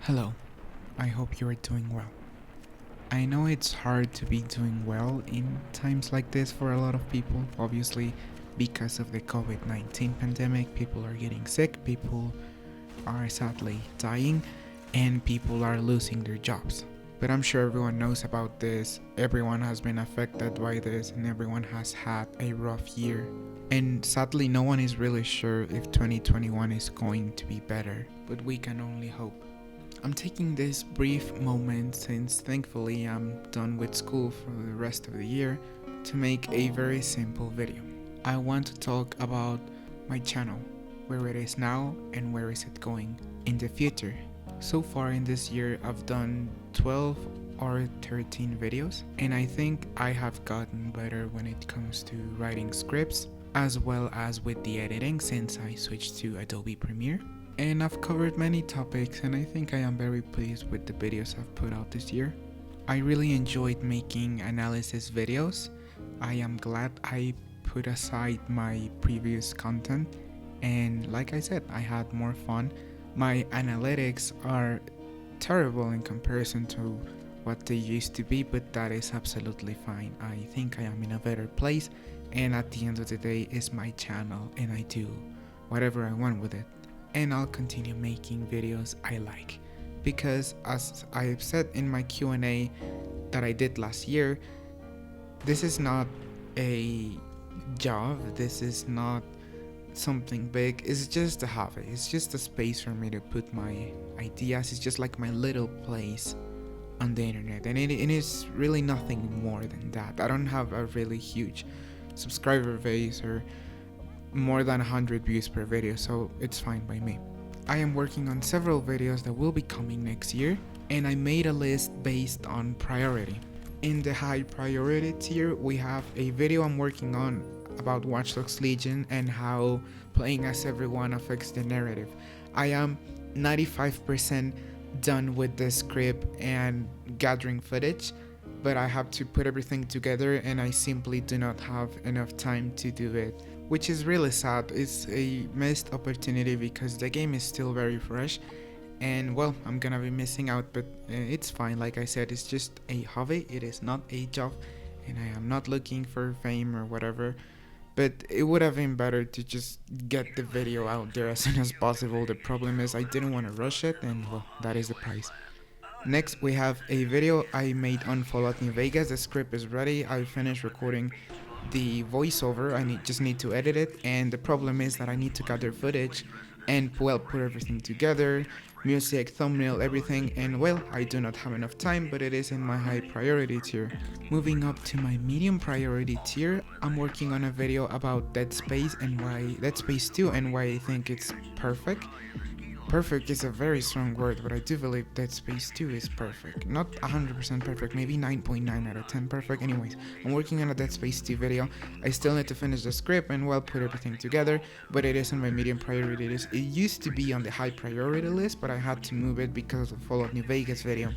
Hello, I hope you are doing well. I know it's hard to be doing well in times like this for a lot of people. Obviously, because of the COVID 19 pandemic, people are getting sick, people are sadly dying, and people are losing their jobs. But I'm sure everyone knows about this, everyone has been affected by this, and everyone has had a rough year. And sadly, no one is really sure if 2021 is going to be better, but we can only hope. I'm taking this brief moment since thankfully I'm done with school for the rest of the year to make a very simple video. I want to talk about my channel, where it is now and where is it going in the future. So far in this year I've done 12 or 13 videos, and I think I have gotten better when it comes to writing scripts as well as with the editing since I switched to Adobe Premiere. And I've covered many topics, and I think I am very pleased with the videos I've put out this year. I really enjoyed making analysis videos. I am glad I put aside my previous content, and like I said, I had more fun. My analytics are terrible in comparison to what they used to be, but that is absolutely fine. I think I am in a better place, and at the end of the day, it's my channel and I do whatever I want with it. And I'll continue making videos I like, because as I've said in my Q&A that I did last year, this is not a job, this is not something big, it's just a hobby, it's just a space for me to put my ideas, it's just like my little place on the internet, and it is really nothing more than that. I don't have a really huge subscriber base or more than 100 views per video, so it's fine by me. I am working on several videos that will be coming next year, and I made a list based on priority. In the high priority tier, we have a video I'm working on about Watch Dogs Legion and how playing as everyone affects the narrative. I am 95% done with the script and gathering footage, but I have to put everything together and I simply do not have enough time to do it, which is really sad. It's a missed opportunity because the game is still very fresh, and well, I'm gonna be missing out, but it's fine. Like I said, it's just a hobby, it is not a job, and I am not looking for fame or whatever, but it would have been better to just get the video out there as soon as possible. The problem is I didn't want to rush it, and well, that is the price. Next, we have a video I made on Fallout New Vegas. The script is ready, I finished recording the voiceover, I just need to edit it, and the problem is that I need to gather footage and well, put everything together, music, thumbnail, everything, and well, I do not have enough time, but it is in my high priority tier. Moving up to my medium priority tier, I'm working on a video about Dead Space and why Dead Space 2 and why I think it's perfect. Perfect is a very strong word, but I do believe Dead Space 2 is perfect. Not 100% perfect, maybe 9.9 out of 10 perfect. Anyways, I'm working on a Dead Space 2 video. I still need to finish the script and well, put everything together, but it is on my medium priority list. It used to be on the high priority list, but I had to move it because of the Fallout New Vegas video.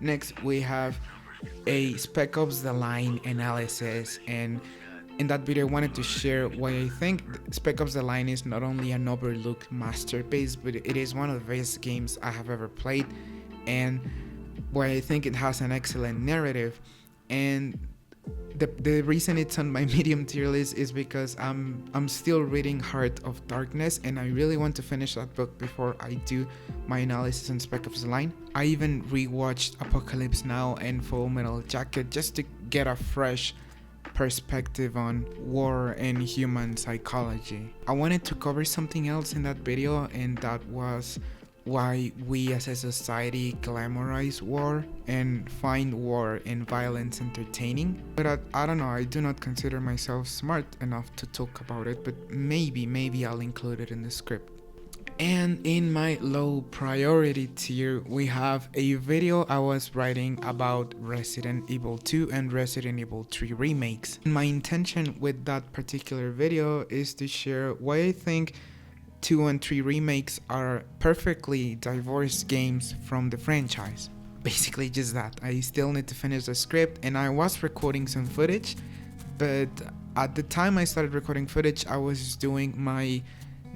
Next, we have a Spec Ops The Line analysis, and in that video I wanted to share why I think Spec Ops The Line is not only an overlooked masterpiece, but it is one of the best games I have ever played, and why I think it has an excellent narrative. And the reason it's on my medium tier list is because I'm still reading Heart of Darkness, and I really want to finish that book before I do my analysis on Spec Ops The Line. I even rewatched Apocalypse Now and Full Metal Jacket just to get a fresh perspective on war and human psychology. I wanted to cover something else in that video, and that was why we as a society glamorize war and find war and violence entertaining. But I don't know, I do not consider myself smart enough to talk about it, but maybe I'll include it in the script. And in my low priority tier, we have a video I was writing about Resident Evil 2 and Resident Evil 3 remakes. My intention with that particular video is to share why I think 2 and 3 remakes are perfectly divorced games from the franchise. Basically just that. I still need to finish the script, and I was recording some footage, but at the time I started recording footage, I was doing my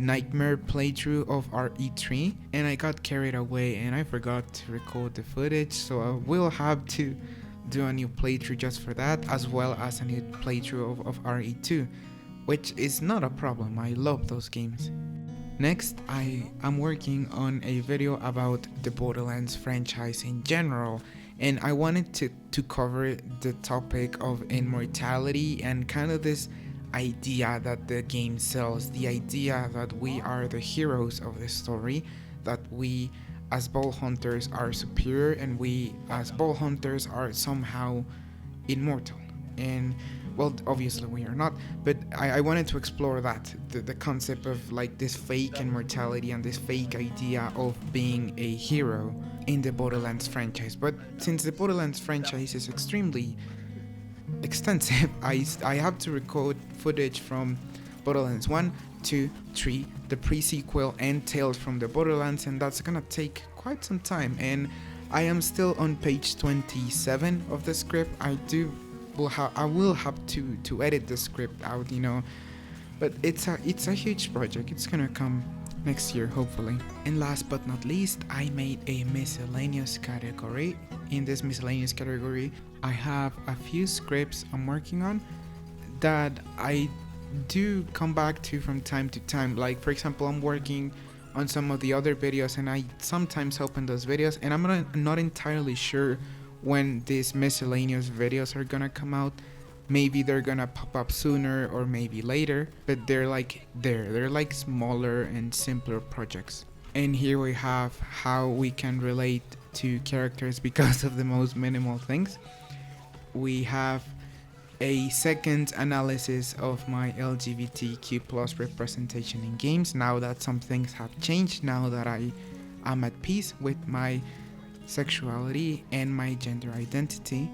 nightmare playthrough of RE3, and I got carried away and I forgot to record the footage, so I will have to do a new playthrough just for that, as well as a new playthrough of RE2, which is not a problem. I love those games. Next, I am working on a video about the Borderlands franchise in general, and I wanted to cover the topic of immortality and kind of this idea that the game sells, the idea that we are the heroes of the story, that we as ball hunters are superior and we as ball hunters are somehow immortal. And well, obviously we are not, but I wanted to explore that, the concept of like this fake immortality and this fake idea of being a hero in the Borderlands franchise. But since the Borderlands franchise is extremely extensive, I have to record footage from Borderlands 1, 2, 3, the pre-sequel, and Tales from the Borderlands, and that's gonna take quite some time. And I am still on page 27 of the script. I will have to edit the script out, but it's a huge project. It's gonna come next year, hopefully. And last but not least, I made a miscellaneous category. In this miscellaneous category, I have a few scripts I'm working on that I do come back to from time to time. Like, for example, I'm working on some of the other videos and I sometimes open those videos and I'm not entirely sure when these miscellaneous videos are gonna come out. Maybe they're gonna pop up sooner or maybe later, but they're like smaller and simpler projects. And here we have how we can relate to characters because of the most minimal things. We have a second analysis of my LGBTQ plus representation in games, now that some things have changed, now that I am at peace with my sexuality and my gender identity.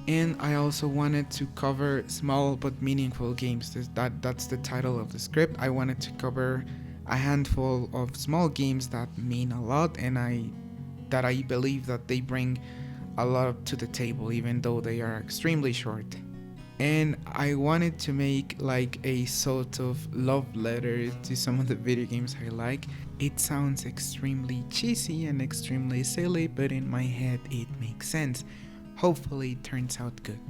And I also wanted to cover small but meaningful games. That's the title of the script. I wanted to cover a handful of small games that mean a lot, and I believe that they bring a lot to the table, even though they are extremely short. And I wanted to make like a sort of love letter to some of the video games I like. It sounds extremely cheesy and extremely silly, but in my head it makes sense. Hopefully it turns out good.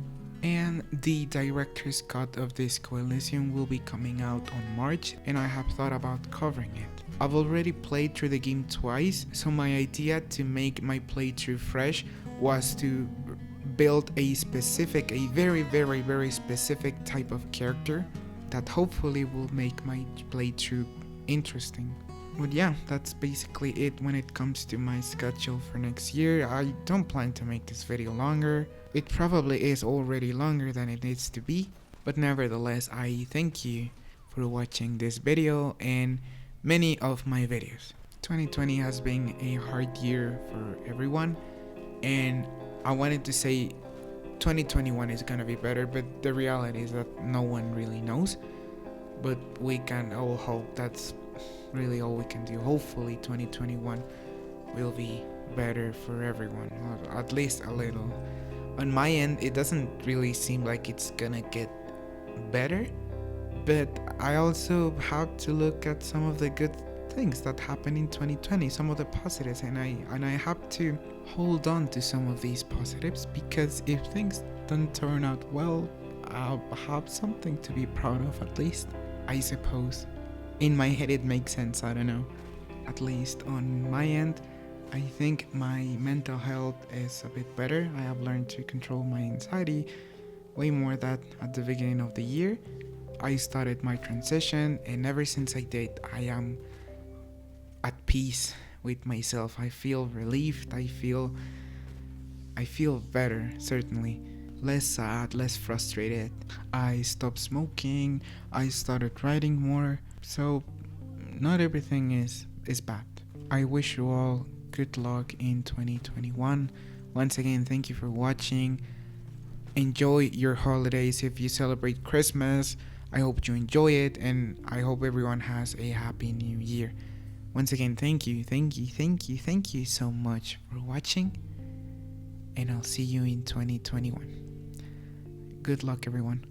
And the director's cut of Disco Elysium will be coming out on March, and I have thought about covering it. I've already played through the game twice, so my idea to make my playthrough fresh was to build a very, very, very specific type of character that hopefully will make my playthrough interesting. But yeah, that's basically it when it comes to my schedule for next year. I don't plan to make this video longer. It probably is already longer than it needs to be, but nevertheless, I thank you for watching this video and many of my videos. 2020 has been a hard year for everyone, and I wanted to say 2021 is gonna be better, but the reality is that no one really knows. But we can all hope. That's really all we can do. Hopefully 2021 will be better for everyone, or at least a little. On my end, it doesn't really seem like it's gonna get better, but I also have to look at some of the good things that happened in 2020, some of the positives, and I have to hold on to some of these positives, because if things don't turn out well, I'll have something to be proud of, at least, I suppose. In my head it makes sense, I don't know. At least on my end, I think my mental health is a bit better. I have learned to control my anxiety way more than at the beginning of the year. I started my transition, and ever since I did, I am at peace with myself. I feel relieved. I feel better, certainly. Less sad, less frustrated. I stopped smoking. I started writing more. So not everything is bad. I wish you all good luck in 2021. Once again, thank you for watching. Enjoy your holidays. If you celebrate Christmas, I hope you enjoy it, and I hope everyone has a happy new year. Once again, thank you so much for watching, and I'll see you in 2021. Good luck, everyone.